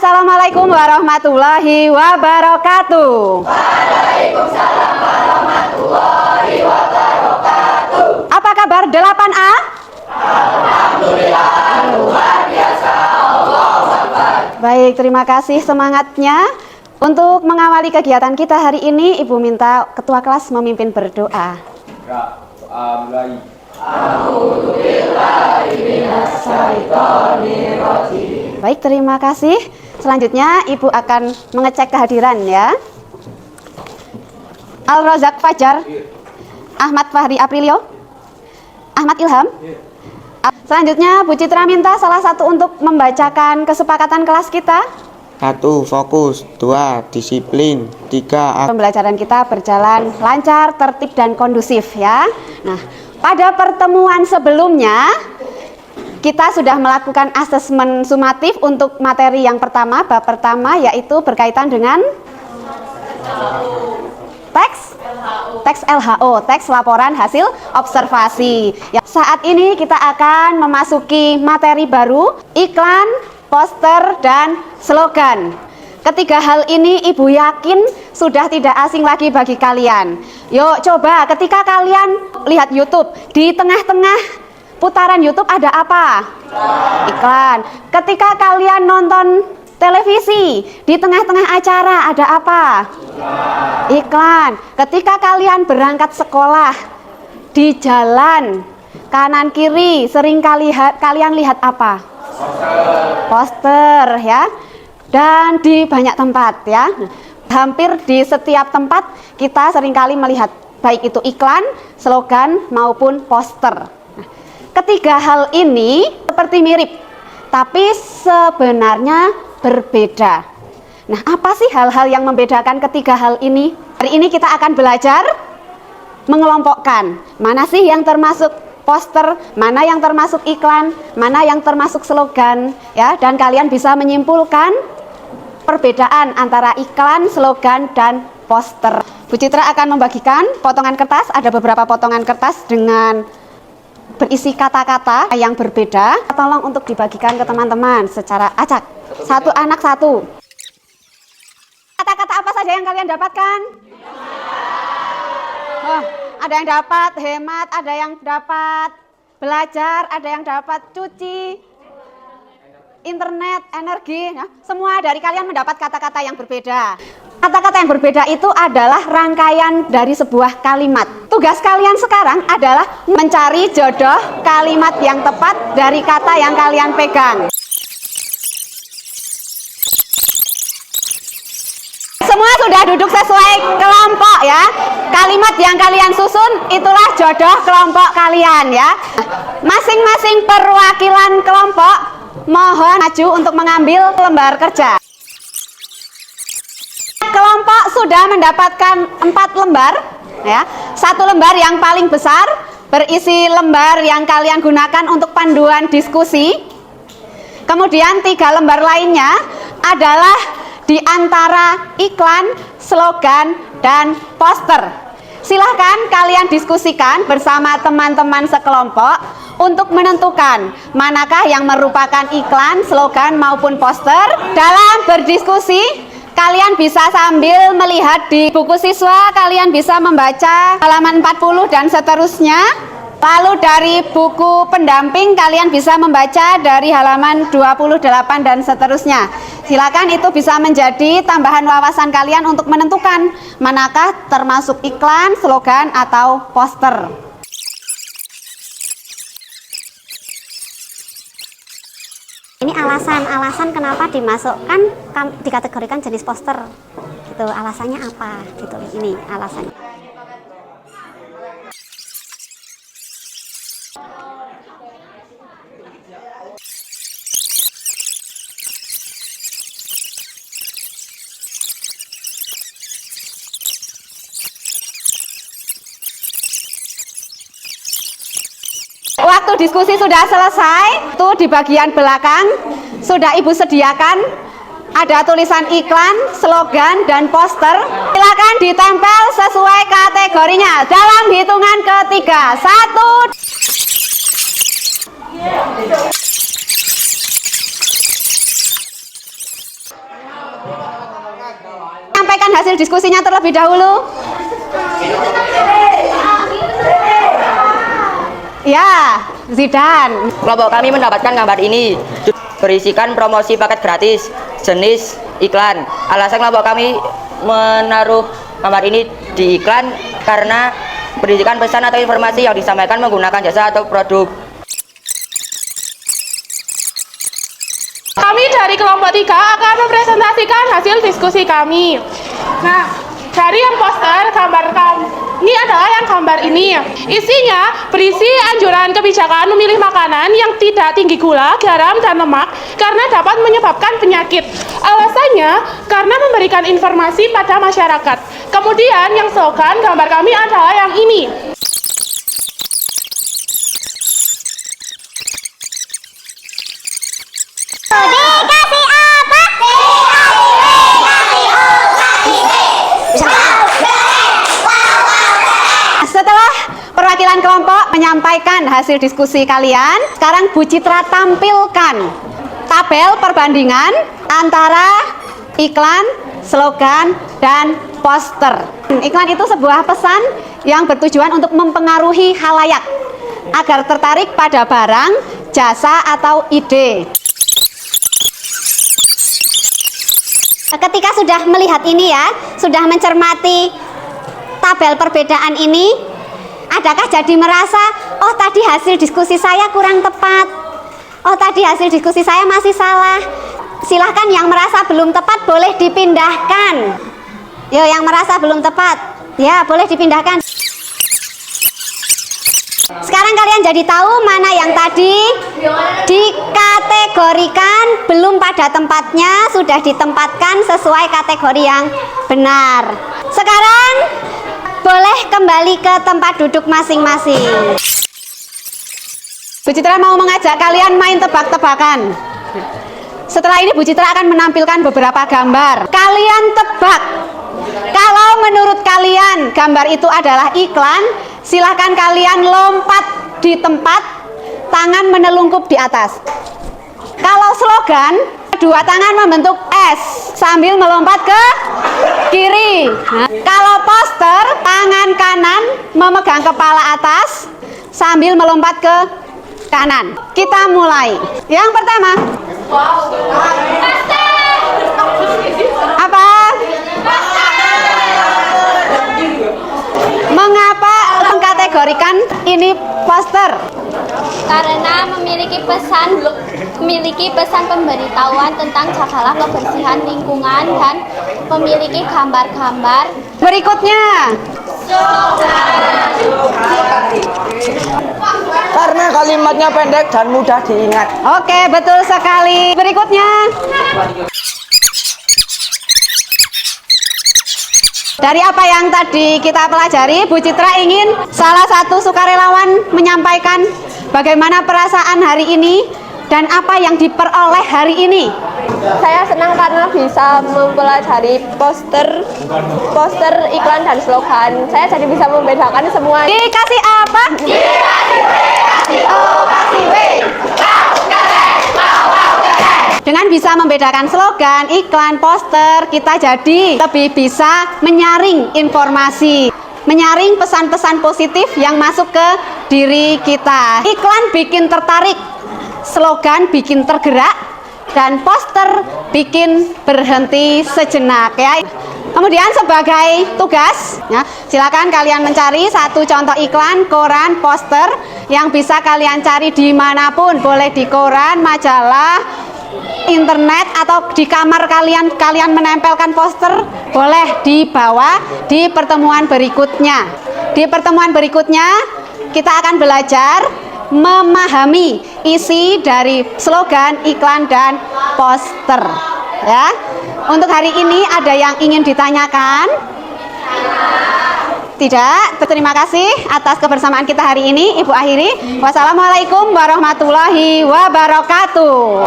Assalamualaikum warahmatullahi wabarakatuh. Waalaikumsalam warahmatullahi wabarakatuh. Apa kabar 8A? Alhamdulillah, luar biasa. Allahu Akbar. Baik, terima kasih semangatnya. Untuk mengawali kegiatan kita hari ini, Ibu minta ketua kelas memimpin berdoa. Mulai. Baik, terima kasih. Selanjutnya Ibu akan mengecek kehadiran ya. Al-Razak Fajar, Ahmad Fahri Aprilio, Ahmad Ilham. Selanjutnya Bu Citra minta salah satu untuk membacakan kesepakatan kelas kita. 1. Fokus. 2. Disiplin. 3. Pembelajaran kita berjalan lancar, tertib, dan kondusif ya. Nah, pada pertemuan sebelumnya kita sudah melakukan asesmen sumatif untuk materi yang pertama, bab pertama, yaitu berkaitan dengan teks LHO, teks laporan hasil observasi. Ya, saat ini kita akan memasuki materi baru, iklan, poster, dan slogan. Ketiga hal ini Ibu yakin sudah tidak asing lagi bagi kalian. Yuk coba ketika kalian lihat YouTube, di tengah-tengah putaran YouTube ada apa? Iklan. Ketika kalian nonton televisi, di tengah-tengah acara ada apa? Iklan. Ketika kalian berangkat sekolah, di jalan kanan kiri sering kalian lihat apa? Poster ya. Dan di banyak tempat ya. Hampir di setiap tempat kita seringkali melihat baik itu iklan, slogan maupun poster. Ketiga hal ini seperti mirip, tapi sebenarnya berbeda. Nah, apa sih hal-hal yang membedakan ketiga hal ini? Hari ini kita akan belajar mengelompokkan. Mana sih yang termasuk poster, mana yang termasuk iklan, mana yang termasuk slogan, ya, dan kalian bisa menyimpulkan perbedaan antara iklan, slogan, dan poster. Bu Citra akan membagikan potongan kertas, ada beberapa potongan kertas dengan berisi kata-kata yang berbeda. Tolong untuk dibagikan ke teman-teman secara acak. Satu anak satu. Kata-kata apa saja yang kalian dapatkan? Oh, ada yang dapat hemat, ada yang dapat belajar, ada yang dapat cuci, internet, energi. Nah, semua dari kalian mendapat kata-kata yang berbeda. Kata-kata yang berbeda itu adalah rangkaian dari sebuah kalimat. Tugas kalian sekarang adalah mencari jodoh kalimat yang tepat dari kata yang kalian pegang. Semua sudah duduk sesuai kelompok ya. Kalimat yang kalian susun itulah jodoh kelompok kalian ya. Masing-masing perwakilan kelompok mohon maju untuk mengambil lembar kerja. Kelompok sudah mendapatkan 4 lembar ya. 1 lembar yang paling besar berisi lembar yang kalian gunakan untuk panduan diskusi. Kemudian 3 lembar lainnya adalah di antara iklan, slogan, dan poster. Silahkan kalian diskusikan bersama teman-teman sekelompok untuk menentukan manakah yang merupakan iklan, slogan, maupun poster. Dalam berdiskusi, kalian bisa sambil melihat di buku siswa, kalian bisa membaca halaman 40 dan seterusnya. Lalu dari buku pendamping kalian bisa membaca dari halaman 28 dan seterusnya. Silakan, itu bisa menjadi tambahan wawasan kalian untuk menentukan manakah termasuk iklan, slogan, atau poster. Ini alasan kenapa dimasukkan, dikategorikan jenis poster. Gitu, alasannya apa? Gitu. Ini alasannya. Waktu diskusi sudah selesai, tuh di bagian belakang sudah Ibu sediakan ada tulisan iklan, slogan, dan poster. Silakan ditempel sesuai kategorinya dalam hitungan ketiga. 1. Sampaikan hasil diskusinya terlebih dahulu. Ya, Zidan. Kelompok kami mendapatkan gambar ini berisikan promosi paket gratis jenis iklan. Alasan kelompok kami menaruh gambar ini di iklan karena berisikan pesan atau informasi yang disampaikan menggunakan jasa atau produk. Kami dari kelompok 3 akan mempresentasikan hasil diskusi kami. Nah, dari yang poster gambar ini adalah yang gambar ini. Isinya berisi anjuran kebijakan memilih makanan yang tidak tinggi gula, garam, dan lemak karena dapat menyebabkan penyakit. Alasannya karena memberikan informasi pada masyarakat. Kemudian yang slogan gambar kami adalah yang ini. Dikasih apa? Setelah perwakilan kelompok menyampaikan hasil diskusi kalian, sekarang Bu Citra tampilkan tabel perbandingan antara iklan, slogan, dan poster. Iklan itu sebuah pesan yang bertujuan untuk mempengaruhi khalayak agar tertarik pada barang, jasa, atau ide. Ketika sudah melihat ini ya, sudah mencermati tabel perbedaan ini, adakah jadi merasa, oh tadi hasil diskusi saya kurang tepat, oh tadi hasil diskusi saya masih salah? Silahkan yang merasa belum tepat boleh dipindahkan. Yo, yang merasa belum tepat, ya boleh dipindahkan. Sekarang kalian jadi tahu mana yang tadi dikategorikan belum pada tempatnya, sudah ditempatkan sesuai kategori yang benar. Sekarang boleh kembali ke tempat duduk masing-masing. Bu Citra mau mengajak kalian main tebak-tebakan. Setelah ini Bu Citra akan menampilkan beberapa gambar. Kalian tebak. Kalau menurut kalian gambar itu adalah iklan, silahkan kalian lompat di tempat, tangan menelungkup di atas. Kalau slogan, kedua tangan membentuk S sambil melompat ke kiri. Nah, kalau poster, tangan kanan memegang kepala atas sambil melompat ke kanan. Kita mulai. Yang pertama. Apa? Mengapa mengkategorikan ini poster? Karena memiliki pesan pemberitahuan tentang jagalah kebersihan lingkungan dan memiliki gambar-gambar. Berikutnya. Karena kalimatnya pendek dan mudah diingat. Oke, betul sekali. Berikutnya. Dari apa yang tadi kita pelajari, Bu Citra ingin salah satu sukarelawan menyampaikan bagaimana perasaan hari ini dan apa yang diperoleh hari ini. Saya senang karena bisa mempelajari poster, iklan, dan slogan. Saya jadi bisa membedakan semua. Dikasih apa? Dikasih O, kasih W. Dengan bisa membedakan slogan, iklan, poster, kita jadi lebih bisa menyaring informasi, menyaring pesan-pesan positif yang masuk ke diri kita. Iklan bikin tertarik, slogan bikin tergerak, dan poster bikin berhenti sejenak ya. Kemudian sebagai tugas, ya, silakan kalian mencari satu contoh iklan, koran, poster yang bisa kalian cari dimanapun, boleh di koran, majalah, internet, atau di kamar kalian menempelkan poster, boleh dibawa di pertemuan berikutnya. Di pertemuan berikutnya kita akan belajar memahami isi dari slogan, iklan, dan poster ya. Untuk hari ini ada yang ingin ditanyakan? Tidak. Terima kasih atas kebersamaan kita hari ini. Ibu akhiri. Wassalamualaikum warahmatullahi wabarakatuh.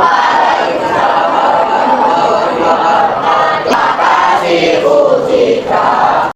Terima kasih Bu Citra.